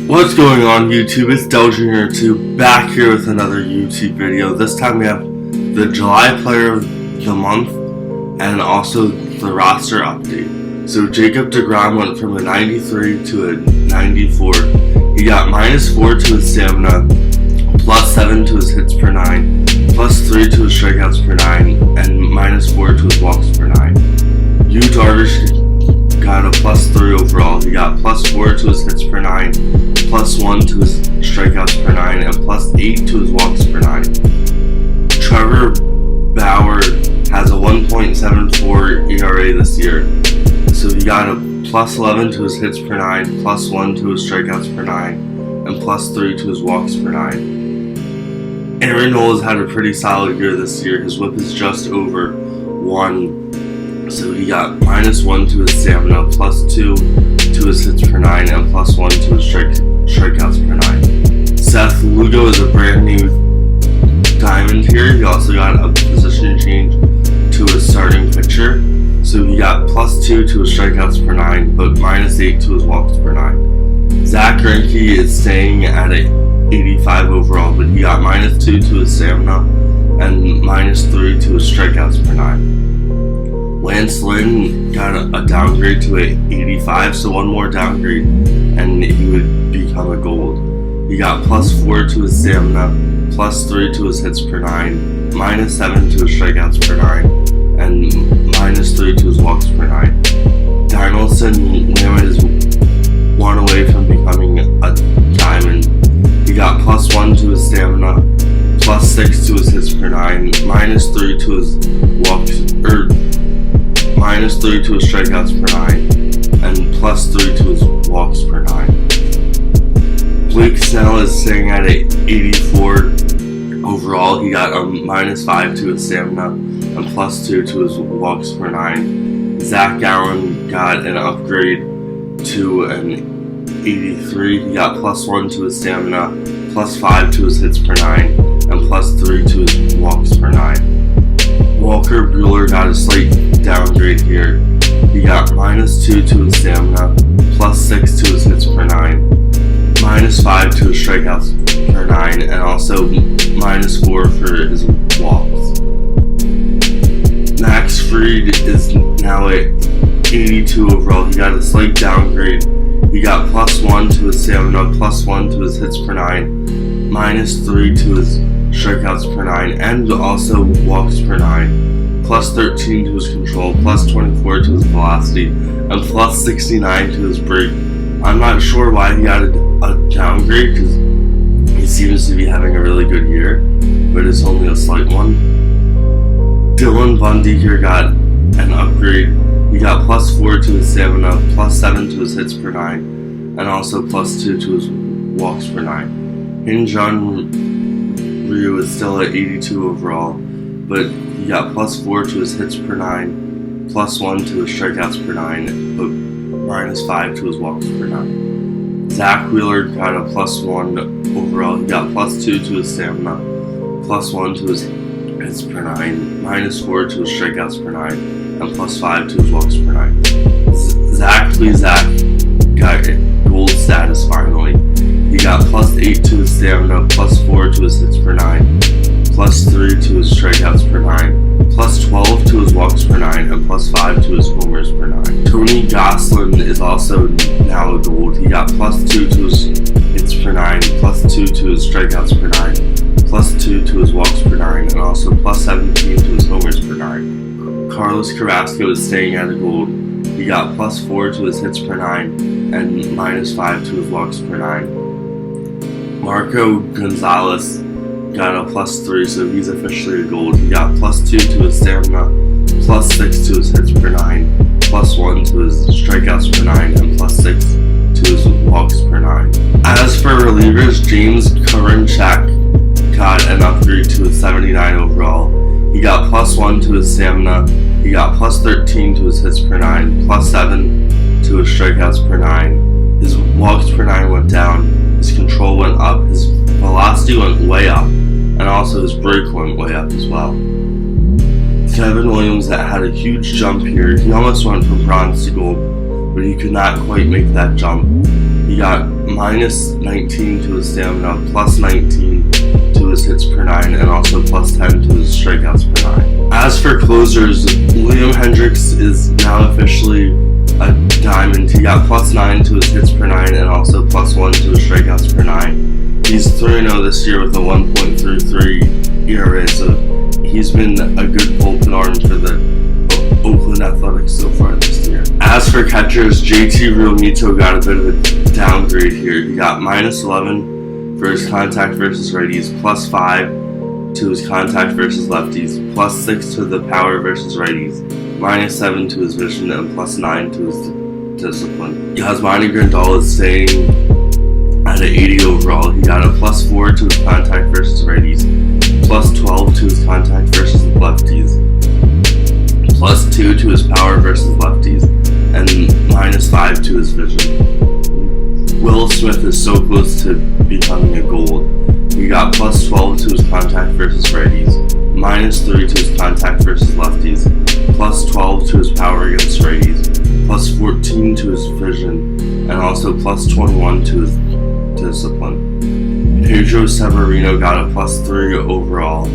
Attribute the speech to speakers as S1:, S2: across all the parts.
S1: What's going on YouTube? It's DellJr2 back here with another YouTube video. This time we have the July Player of the Month and also the roster update. So Jacob deGrom went from a 93 to a 94. He got -4 to his stamina, +7 to his hits per 9, +3 to his strikeouts per 9, and -4 to his walks per 9. Yu Darvish got a +3 overall. He got +4 to his hits per 9, +1 to his strikeouts per 9, and +8 to his walks per 9. Trevor Bauer has a 1.74 ERA this year. So he got a +11 to his hits per 9, +1 to his strikeouts per 9, and +3 to his walks per 9. Aaron Nola has had a pretty solid year this year. His whip is just over 1. So he got -1 to his stamina, +2 to his hits per 9, and +1 to his strikeouts per 9. Seth Lugo is a brand new diamond here. He also got a position change to his starting pitcher. So he got +2 to his strikeouts per 9, but -8 to his walks per 9. Zach Greinke is staying at a 85 overall, but he got -2 to his stamina and -3 to his strikeouts per 9. Lance Lynn got a downgrade to a 85, so one more downgrade and he would become a gold. He got +4 to his stamina, +3 to his hits per 9, -7 to his strikeouts per 9, and -3 to his walks per 9. Dinelson Lamet is one away from becoming a diamond. He got +1 to his stamina, +6 to his hits per 9, -3 to his walks, -3 to his strikeouts per 9, and +3 to his walks per 9. Blake Snell is staying at a 84 overall. He got a -5 to his stamina and +2 to his walks per 9. Zach Gallen got an upgrade to an 83. He got +1 to his stamina, +5 to his hits per 9, and +3 to his walks per 9. Walker Buehler got a slight downgrade here. He got -2 to his stamina, +6 to his hits per 9, -5 to his strikeouts per 9, and also -4 for his walks. Max Fried is now at 82 overall. He got a slight downgrade. He got +1 to his stamina, +1 to his hits per 9, -3 to his strikeouts per 9, and also walks per 9, +13 to his control, +24 to his velocity, and +69 to his break. I'm not sure why he got a downgrade because he seems to be having a really good year, but it's only a slight one. Dylan Bundy here got an upgrade. He got +4 to his stamina, +7 to his hits per 9, and also +2 to his walks per 9. Hyun-Jin Ryu is still at 82 overall, but he got +4 to his hits per 9, +1 to his strikeouts per 9, but -5 to his walks per 9. Zach Wheeler got a +1 overall. He got +2 to his stamina, +1 to his hits per 9, -4 to his strikeouts per 9, and +5 to his walks per 9. Zach got gold status finally. He got +8 to his stamina, +4 to his hits per 9, +3 to his strikeouts per 9, +12 to his walks per 9, and +5 to his homers per 9. Tony Gonsolin is also now a gold. He got +2 to his hits per 9, +2 to his strikeouts per 9, +2 to his walks per 9, and also +17 to his homers per 9. Carlos Carrasco is staying at a gold. He got +4 to his hits per 9, and -5 to his walks per 9. Marco Gonzalez got a +3, so he's officially a gold. He got +2 to his stamina, +6 to his hits per 9, +1 to his strikeouts per 9, and +6 to his walks per 9. As for relievers, James Karinchak got an upgrade to a 79 overall. He got +1 to his stamina, he got +13 to his hits per 9, +7 to his strikeouts per 9. His walks per 9 went down, his control went up, his velocity went way up, and also his break went way up as well. Kevin Williams had a huge jump here. He almost went from bronze to gold, but he could not quite make that jump. He he got minus 19 to his stamina, plus 19 to his hits per 9, and also plus 10 to his strikeouts per 9. As for closers, Liam Hendriks is now officially a diamond. He got plus 9 to his hits per 9 and also plus 1 to his strikeouts per 9. He's 3-0 this year with a 1.33 ERA, so he's been a good bullpen arm for the Oakland Athletics so far this year. As for catchers, JT Realmuto got a bit of a downgrade here. He got minus 11 for his contact versus righties, plus 5 to his contact versus lefties, plus 6 to the power versus righties, minus 7 to his vision, and plus 9 to his discipline. Yasmani Grandal is staying at an 80 overall. He got a plus 4 to his contact versus righties, plus 12 to his contact versus lefties, plus 2 to his power versus lefties, and minus 5 to his vision. Will Smith is so close to becoming a gold. He got plus 12 to his contact versus righties, minus 3 to his contact versus lefties, plus 12 to his power against righties, plus 14 to his vision, and also plus 21 to his discipline. Pedro Severino got a plus 3 overall,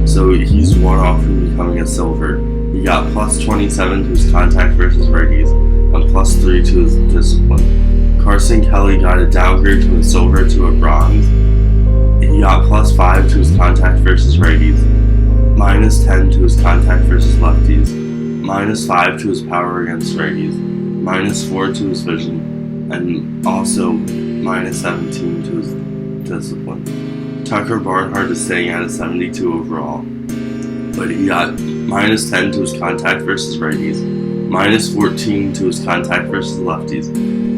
S1: so he's one off from becoming a silver. He got plus 27 to his contact versus righties, and plus 3 to his discipline. Carson Kelly got a downgrade from a silver to a bronze. He got plus 5 to his contact versus righties, minus 10 to his contact versus lefties, minus 5 to his power against righties, minus 4 to his vision, and also minus 17 to his discipline. Tucker Barnhart is staying at a 72 overall, but he got minus 10 to his contact versus righties, minus 14 to his contact versus lefties,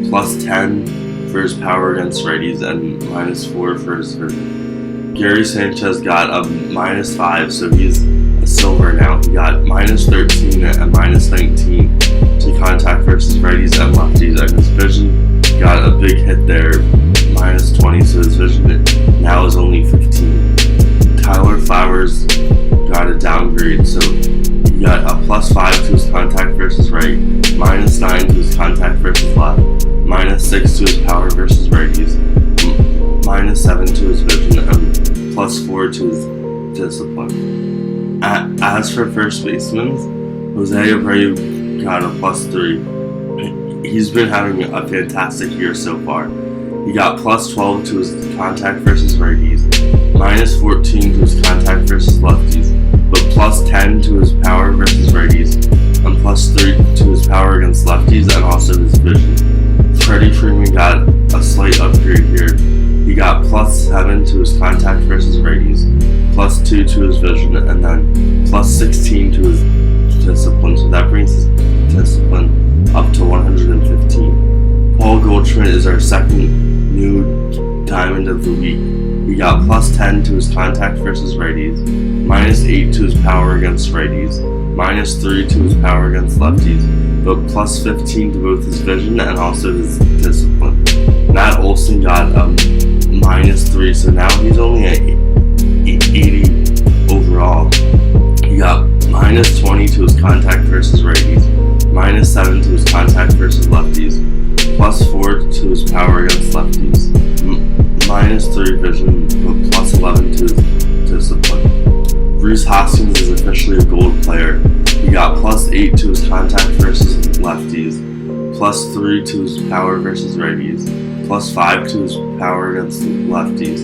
S1: plus 10 for his power against righties, and minus 4 for his vision. Gary Sanchez got a minus 5, so he's a silver now. He got minus 13 and minus 19 to contact versus righties and lefties, and his vision got a big hit there, minus 20, so his vision now is only 15. Tyler Flowers got a downgrade, so he got a plus 5 to his contact versus right, minus 9 to his contact versus left, minus 6 to his power versus righties, minus 7 to his vision, and plus 4 to his discipline. As for first basemen, Jose Abreu got a plus 3. He's been having a fantastic year so far. He got plus 12 to his contact versus righties, minus 14 to his contact versus lefties, but plus 10 to his power versus righties, and plus 3 to his power against lefties, and also his vision. Freddie Freeman got a slight upgrade here. He got plus 7 to his contact versus righties, plus 2 to his vision, and then plus 16 to his discipline, so that brings his discipline up to 115. Paul Goldschmidt is our second new diamond of the week. He got plus 10 to his contact versus righties, minus 8 to his power against righties, minus 3 to his power against lefties, but plus 15 to both his vision and also his discipline. Matt Olson got minus 3, so now he's only at 80 overall. He got minus 20 to his contact versus righties, minus 7 to his contact versus lefties, plus 4 to his power against lefties, minus 3 vision, but plus 11 to his discipline. Bruce Hoskins is officially a gold player. He got plus 8 to his contact versus lefties, plus 3 to his power versus righties, plus 5 to his power against lefties,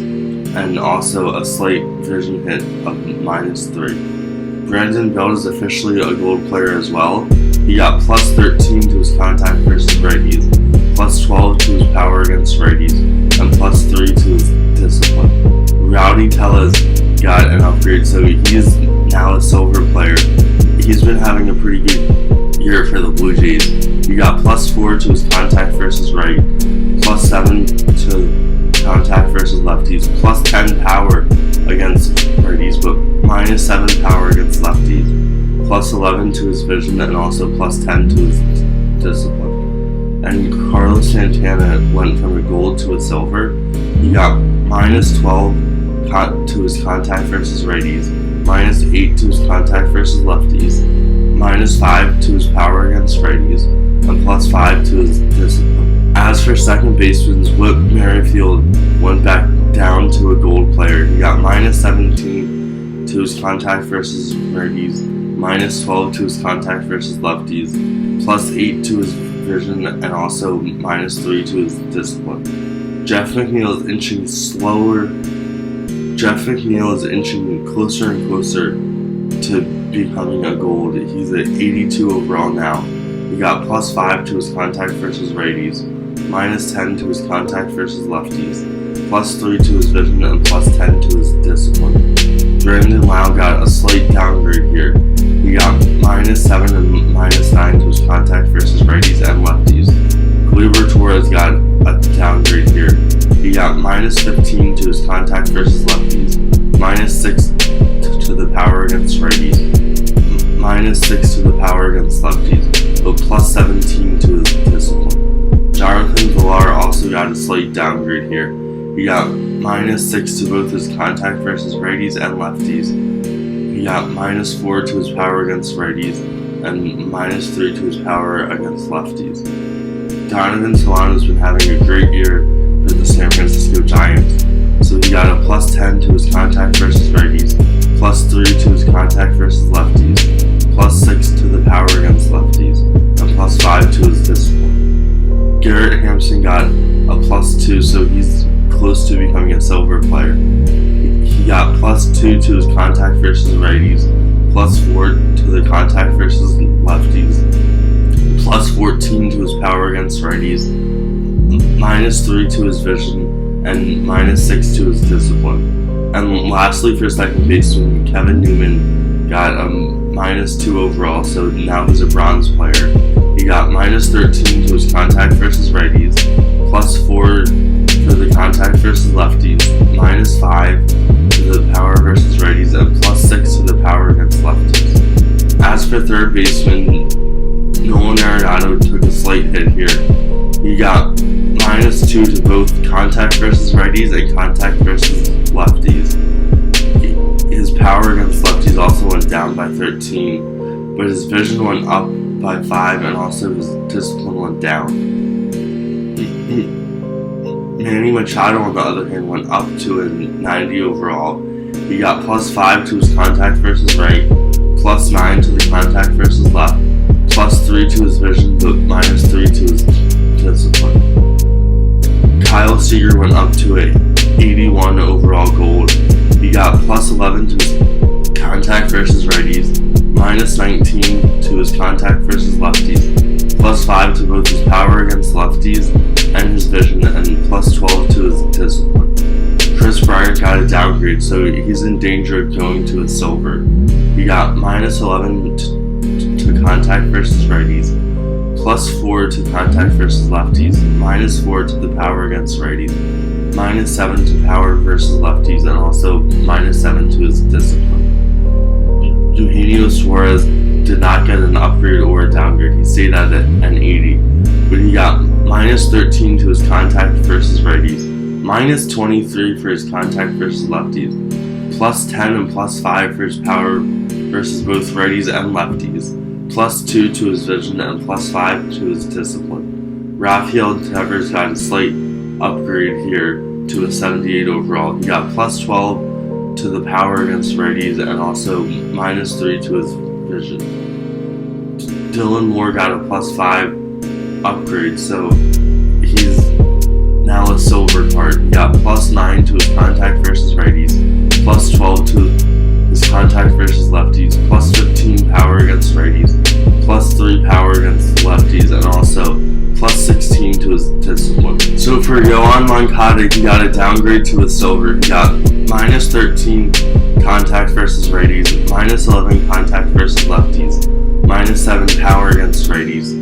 S1: and also a slight vision hit of minus 3. Brandon Belt is officially a gold player as well. He got plus 13 to his contact versus righties, plus 12 to his power against righties, and plus 3 to his discipline. Rowdy Tellez got an upgrade, so he is now a silver player. He's been having a pretty good year for the Blue Jays. He got plus 4 to his contact versus right, plus 7 to contact versus lefties, plus 10 power against righties, but minus 7 power against lefties, plus 11 to his vision, and also plus 10 to his discipline. And Carlos Santana went from a gold to a silver. He got minus 12 to his contact versus righties, minus 8 to his contact versus lefties, minus 5 to his power against righties, and plus 5 to his discipline. As for second baseman's, Whit Merrifield went back down to a gold player. He got minus 17 to his contact versus righties, minus 12 to his contact versus lefties, plus 8 to his vision, and also minus 3 to his discipline. Jeff McNeil is inching slower. Jeff McNeil is inching closer and closer to becoming a gold. He's at 82 overall now. He got plus 5 to his contact versus righties, minus 10 to his contact versus lefties, plus 3 to his vision, and plus 10 to his discipline. Brandon Lau got a slight downgrade here. He got minus 7 and minus 9 to his contact versus righties and lefties. Gleyber Torres got a downgrade here. He got minus 15 to his contact versus lefties, minus 6 to the power against righties, minus 6 to the power against lefties, but plus 17 to his discipline. Jonathan Villar also got a slight downgrade here. He got minus 6 to both his contact versus righties and lefties. He got minus 4 to his power against righties and minus 3 to his power against lefties. Donovan Solano's been having a great year for the San Francisco Giants, so he got a plus 10 to his contact versus righties, plus 3 to his contact versus lefties, plus 6 to the power against lefties, and plus 5 to his discipline. Garrett Hampson got a plus 2, so he's close to becoming a silver player. He got plus 2 to his contact versus righties, plus 4 to the contact versus lefties, plus 14 to his power against righties, minus 3 to his vision, and minus 6 to his discipline. And lastly, for second baseman, Kevin Newman got a minus 2 overall, so now he's a bronze player. He got minus 13 to his contact versus righties, plus 4 for the contact versus lefties, minus 5 to the power versus righties, and plus 6 to the power against lefties. As for third baseman, Nolan Arenado took a slight hit here. He got minus 2 to both contact versus righties and contact versus lefties. His power against lefties also went down by 13, but his vision went up by 5 and also his discipline went down. Manny Machado, on the other hand, went up to a 90 overall. He got plus 5 to his contact versus right, plus 9 to the contact versus left, plus 3 to his vision, but minus 3 to his discipline. Kyle Seager went up to a 81 overall gold. He got plus 11 to his contact versus righties, minus 19 to his contact versus lefties, plus 5 to both his power against lefties and his vision, and plus 12 to his discipline. Chris Bryant got a downgrade, so he's in danger of going to a silver. He got minus 11 to contact versus righties, plus 4 to contact versus lefties, minus 4 to the power against righties, minus 7 to power versus lefties, and also minus 7 to his discipline. Eugenio Suarez did not get an upgrade or a downgrade. He stayed at an 80, but he got minus 13 to his contact versus righties, minus 23 for his contact versus lefties, plus 10 and plus 5 for his power versus both righties and lefties, plus 2 to his vision, and plus 5 to his discipline. Rafael Devers got a slight upgrade here to a 78 overall. He got plus 12 to the power against righties and also minus 3 to his vision. Dylan Moore got a plus 5 upgrade, so he's now a silver card. He got plus 9 to his contact versus righties, plus 12 to his contact versus lefties, plus 15 power against righties, plus 3 power against lefties, and also plus 16 to his discipline. So for Yohan Moncada, he got a downgrade to a silver. He got minus 13 contact versus righties, minus 11 contact versus lefties, minus 7 power against righties,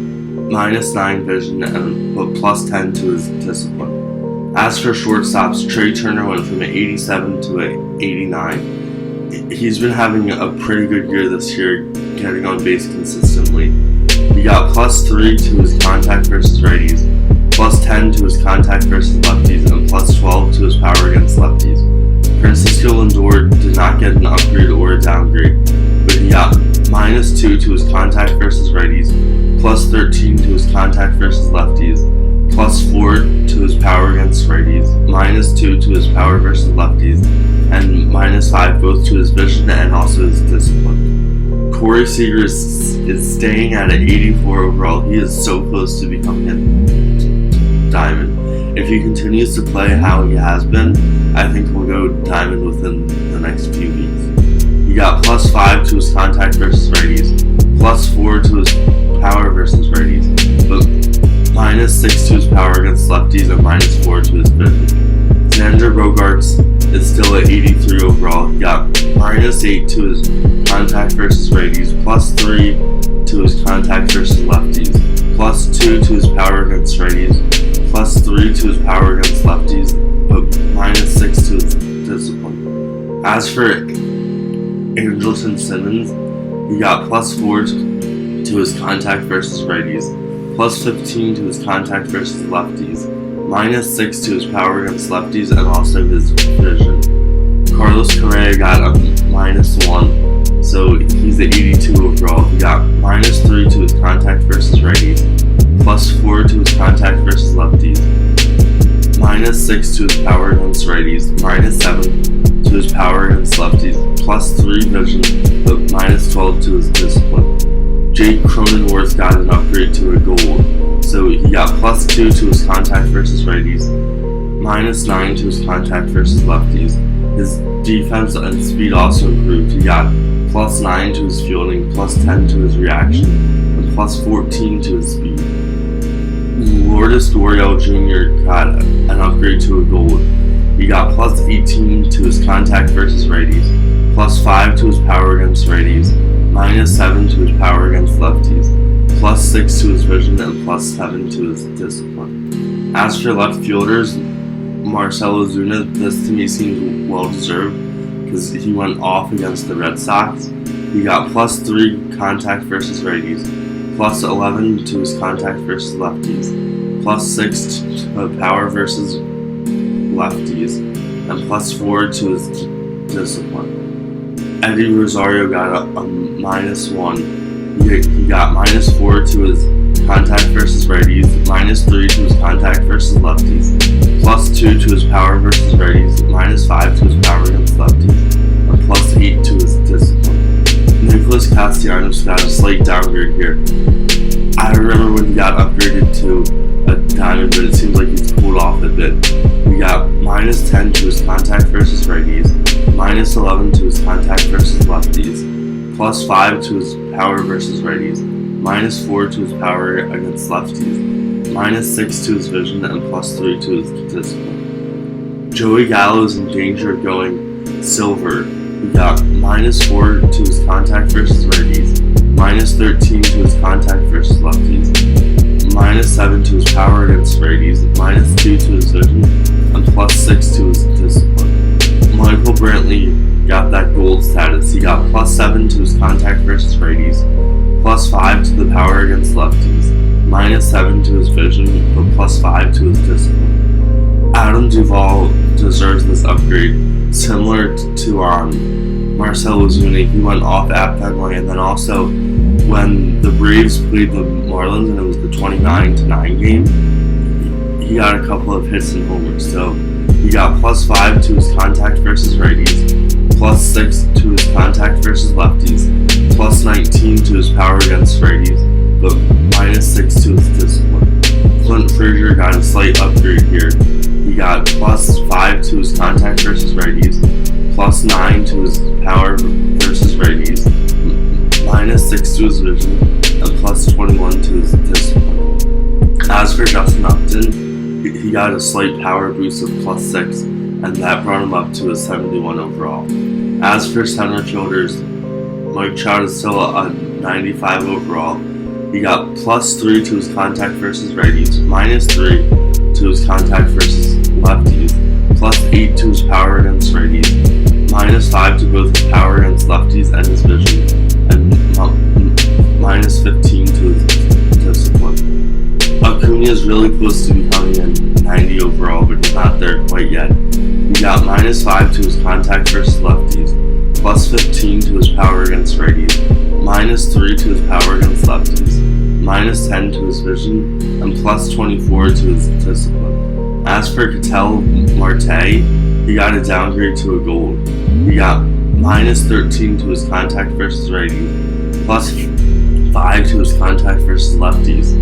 S1: minus 9 vision, and put plus 10 to his discipline. As for shortstops, Trey Turner went from an 87 to an 89. He's been having a pretty good year this year, getting on base consistently. He got plus 3 to his contact versus righties, plus 10 to his contact versus lefties, and plus 12 to his power against lefties. Francisco Lindor did not get an upgrade or a downgrade, but he got minus 2 to his contact versus righties, plus 13 to his contact versus lefties, plus 4 to his power against righties, minus 2 to his power versus lefties, and minus 5 both to his vision and also his discipline. Corey Seager is staying at an 84 overall. He is so close to becoming a diamond. If he continues to play how he has been, I think he'll go diamond within the next few weeks. He got plus 5 to his contact versus righties, plus 4 to his power versus righties, but minus 6 to his power against lefties and minus 4 to his vision. Xander Bogaerts is still at 83 overall. He got minus 8 to his contact versus righties, plus 3 to his contact versus lefties, plus 2 to his power against righties, plus 3 to his power against lefties, but minus 6 to his discipline. As for Andrelton Simmons, he got plus 4 to his contact versus righties, plus 15 to his contact versus lefties, minus 6 to his power against lefties and also his vision. Carlos Correa got a minus 1, so he's at 82 overall. He got minus 3 to his contact versus righties, plus 4 to his contact versus lefties, minus 6 to his power against righties, minus 7 to his power against lefties, plus 3 vision, but minus 12 to his discipline. Jake Cronenworth got an upgrade to a gold, so he got plus 2 to his contact versus righties, minus 9 to his contact versus lefties. His defense and speed also improved. He got plus 9 to his fielding, plus 10 to his reaction, and plus 14 to his speed. Lourdes Gurriel Jr. got an upgrade to a gold. He got plus 18 to his contact versus righties, plus 5 to his power against righties, minus 7 to his power against lefties, plus 6 to his vision, and plus 7 to his discipline. As for left fielders, Marcell Ozuna, this to me seems well deserved because he went off against the Red Sox. He got plus 3 contact versus righties, plus 11 to his contact versus lefties, plus 6 to power versus lefties, and plus 4 to his discipline. Eddie Rosario got a minus 1. He got minus 4 to his contact versus righties, minus 3 to his contact versus lefties, plus 2 to his power versus righties, minus 5 to his power against lefties, and plus 8 to his discipline. Nicholas Castellanos got a slight downgrade here. I remember when he got upgraded to a diamond, but it seems like he's cooled off a bit. He got minus 10 to his contact versus righties, minus 11 to his contact versus lefties, plus 5 to his power versus righties, minus 4 to his power against lefties, minus 6 to his vision, and plus 3 to his discipline. Joey Gallo is in danger of going silver. He got minus 4 to his contact versus righties, minus 13 to his contact versus lefties, minus 7 to his power against righties, minus 2 to his vision, and plus 6 to his discipline. Michael Brantley got that gold status. He got plus 7 to his contact versus righties, plus 5 to the power against lefties, minus 7 to his vision, but plus 5 to his discipline. Adam Duvall deserves this upgrade, similar to Marcell Ozuna. He went off at Fenway, and then also when the Braves played the Marlins and it was the 29-9 game, he got a couple of hits and homers. So he got plus 5 to his contact versus righties, plus 6 to his contact versus lefties, plus 19 to his power against righties, but minus 6 to his discipline. Clint Frazier got a slight upgrade here. He got plus 5 to his contact versus righties, plus 9 to his power versus righties, minus 6 to his vision, and plus 21 to his discipline. As for Justin Upton, he got a slight power boost of plus 6, and that brought him up to a 71 overall. As for center fielders, Mike Trout is still a 95 overall. He got plus 3 to his contact versus righties, minus 3 to his contact versus lefties, plus 8 to his power against righties, minus 5 to both his power against lefties and his vision, and minus 15 to his discipline. Acuna is really close to becoming a 90 overall, but he's not there quite yet. He got minus 5 to his contact versus lefties, plus 15 to his power against righties, minus 3 to his power against lefties, minus 10 to his vision, and plus 24 to his discipline. As for Ketel Marte, he got a downgrade to a gold. He got minus 13 to his contact versus righties, plus 5 to his contact versus lefties,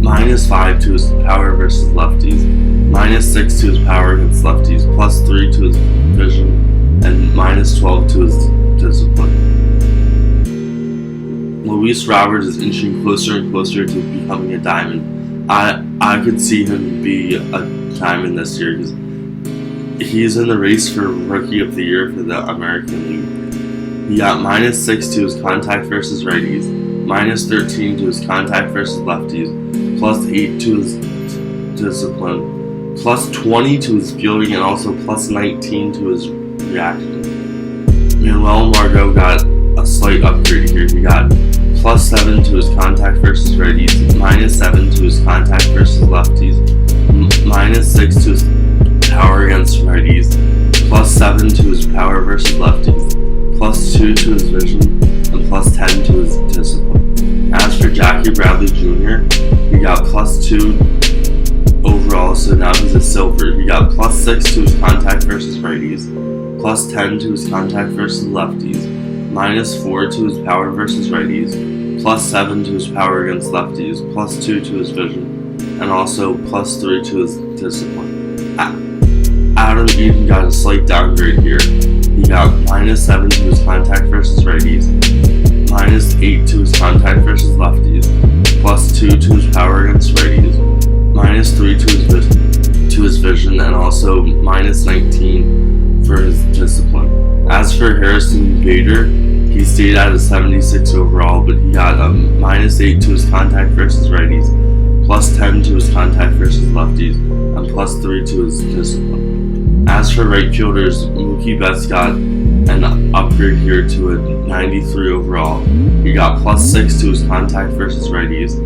S1: minus 5 to his power versus lefties, minus 6 to his power against lefties, plus 3 to his vision, and minus 12 to his discipline. Luis Roberts is inching closer and closer to becoming a diamond. I could see him be a diamond this year because he's in the race for Rookie of the Year for the American League. He got minus 6 to his contact versus righties, minus 13 to his contact versus lefties, plus 8 to his discipline, plus 20 to his fielding, and also plus 19 to his reaction. Manuel Margot got a slight upgrade here. He got plus 7 to his contact versus righties, minus 7 to his contact versus lefties, minus 6 to his power against righties, plus 7 to his power versus lefties, plus 2 to his vision, and plus 10 to his discipline. As for Jackie Bradley Jr., he got plus 2 overall, so now he's a silver. He got plus 6 to his contact versus righties, plus 10 to his contact versus lefties, minus 4 to his power versus righties, plus 7 to his power against lefties, plus 2 to his vision, and also plus 3 to his discipline. Adam Eaton got a slight downgrade here. He got minus 7 to his contact versus righties, minus 8 to his contact versus lefties, plus 2 to his power against righties, minus 3 to his vision, and also minus 19 for his discipline. As for Harrison Bader, he stayed at a 76 overall, but he got a minus 8 to his contact versus righties, plus 10 to his contact versus lefties, and plus 3 to his discipline. As for right fielders, Mookie Betts got an upgrade here to a 93 overall. He got plus 6 to his contact versus righties,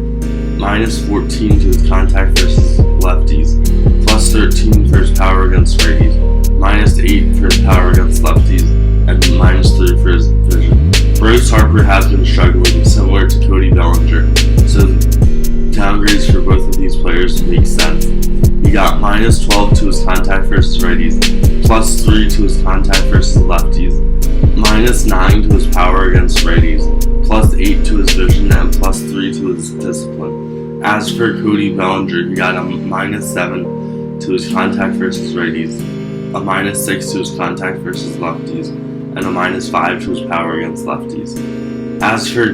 S1: minus 14 to his contact versus lefties, plus 13 for his power against righties, minus 8 for his power against lefties, and minus 3 for his vision. Bryce Harper has been struggling, similar to Cody Bellinger, so downgrades for both of these players make sense. He got minus 12 to his contact versus righties, plus 3 to his contact versus lefties, minus 9 to his power against righties, plus 8 to his vision, and plus 3 to his discipline. As for Cody Bellinger, he got a minus 7 to his contact versus righties, a minus 6 to his contact versus lefties, and a minus 5 to his power against lefties. As for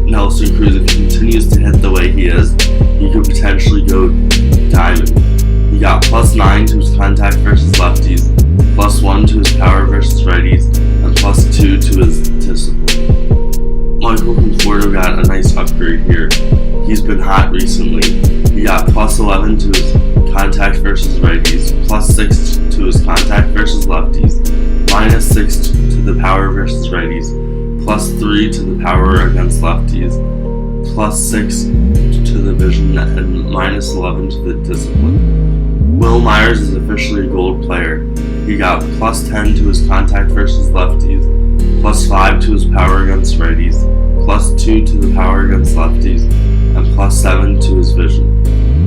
S1: Nelson Cruz, if he continues to hit the way he is, he could potentially go diamond. He got plus 9 to his contact versus lefties, plus 1 to his power versus righties, and plus 2 to his discipline. Michael Conforto got a nice upgrade here. He's been hot recently. He got plus 11 to his contact versus righties, plus 6 to his contact versus lefties, minus 6 to the power versus righties, plus 3 to the power against lefties, plus 6 to the vision, and minus 11 to the discipline. Will Myers is officially a gold player. He got plus 10 to his contact versus lefties, plus 5 to his power against righties, plus 2 to the power against lefties, and plus 7 to his vision.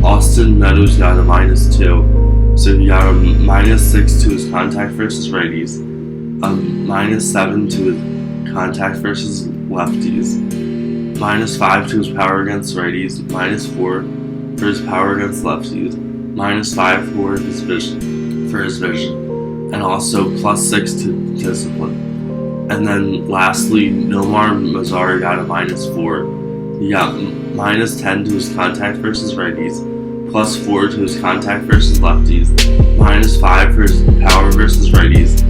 S1: Austin Meadows got a minus 2, so he got a minus 6 to his contact versus righties, a minus 7 to his contact versus lefties, minus 5 to his power against righties, minus 4 for his power against lefties, minus 5 for his vision, and also plus 6 to discipline. And then lastly, Nomar Mazara got a minus 4. He got minus 10 to his contact versus righties, plus 4 to his contact versus lefties, minus 5 for his power versus righties,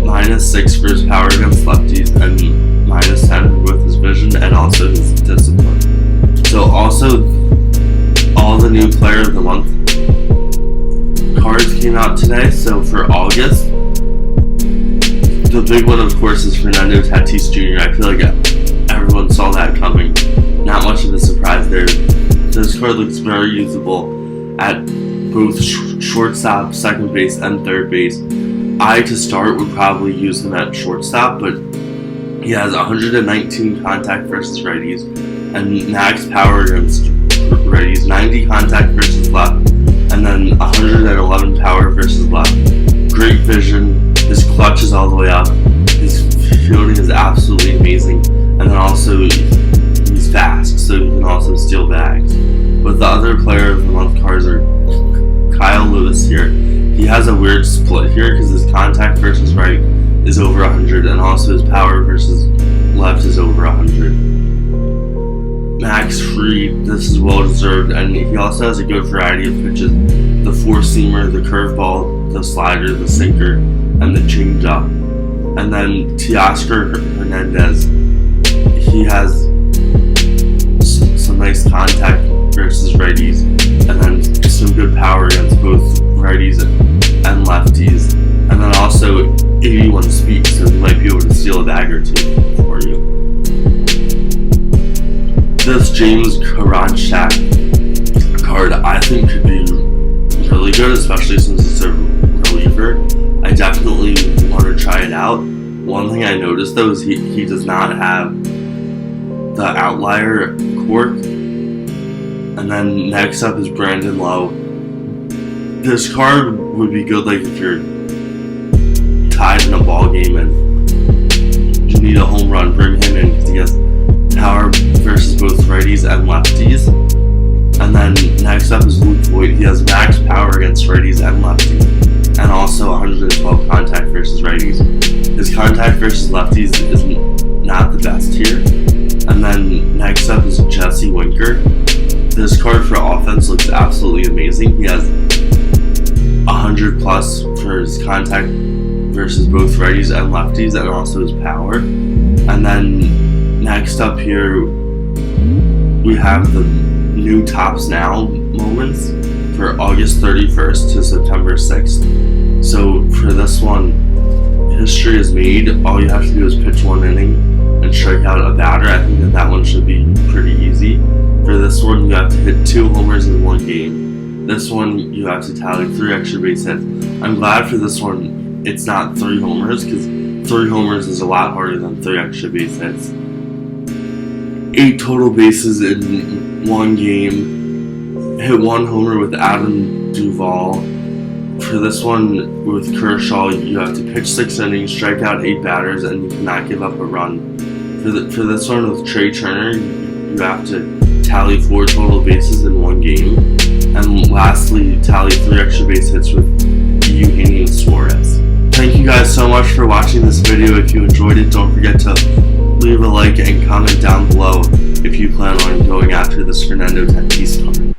S1: minus 6 for his power against lefties, and minus 10 with his vision and also his discipline. So also, all the new player of the month cards came out today. So for August, the big one of course is Fernando Tatis Jr. I feel like everyone saw that coming. Not much of a surprise there. This card looks very usable at both shortstop, second base, and third base. To start, would probably use him at shortstop, but He has 119 contact versus righties and max power against righties, 90 contact versus left, and then 111 power versus left. Great vision, his clutch is all the way up, his fielding is absolutely amazing, and then also he's fast, so he can also steal bags. But the other player of the month cards are Kyle Lewis here. He has a weird split here because his contact versus right is over 100, and also his power versus left is over 100. Max Fried, this is well deserved, and he also has a good variety of pitches: the four-seamer, the curveball, the slider, the sinker, and the changeup. And then Teoscar Hernandez, he has some nice contact versus righties, and then some good power against both righties and lefties, and then also 81 speed, so he might be able to steal a bag or two for you. This James Karanchak card I think could be really good, especially since it's a reliever. I definitely want to try it out. One thing I noticed though is he does not have the outlier cork. And then next up is Brandon Lowe. This card would be good like if you're tied in a ball game and you need a home run, bring him in because he has power versus both righties and lefties. And then next up is Luke Voigt. He has max power against righties and lefties, and also 112 contact versus righties. His contact versus lefties is not the best here. And then next up is Jesse Winker. This card for offense looks absolutely amazing. He has 100 plus for his contact versus both righties and lefties, and also his power. And then next up here we have the new Tops Now moments for August 31st to September 6th. So for this one, history is made. All you have to do is pitch one inning and strike out a batter. I think that one should be pretty easy. For this one, you have to hit 2 homers in one game. This one, you have to tally 3 extra base hits. I'm glad for this one it's not 3 homers, because 3 homers is a lot harder than 3 extra base hits. 8 total bases in one game. Hit 1 homer with Adam Duvall. For this one with Kershaw, you have to pitch 6 innings, strike out 8 batters, and you cannot give up a run. For this one with Trey Turner, you have to tally 4 total bases in one game. And lastly, tally 3 extra base hits with Eugenio Suarez. Thank you guys so much for watching this video. If you enjoyed it, don't forget to leave a like and comment down below if you plan on going after this Fernando Tatis card.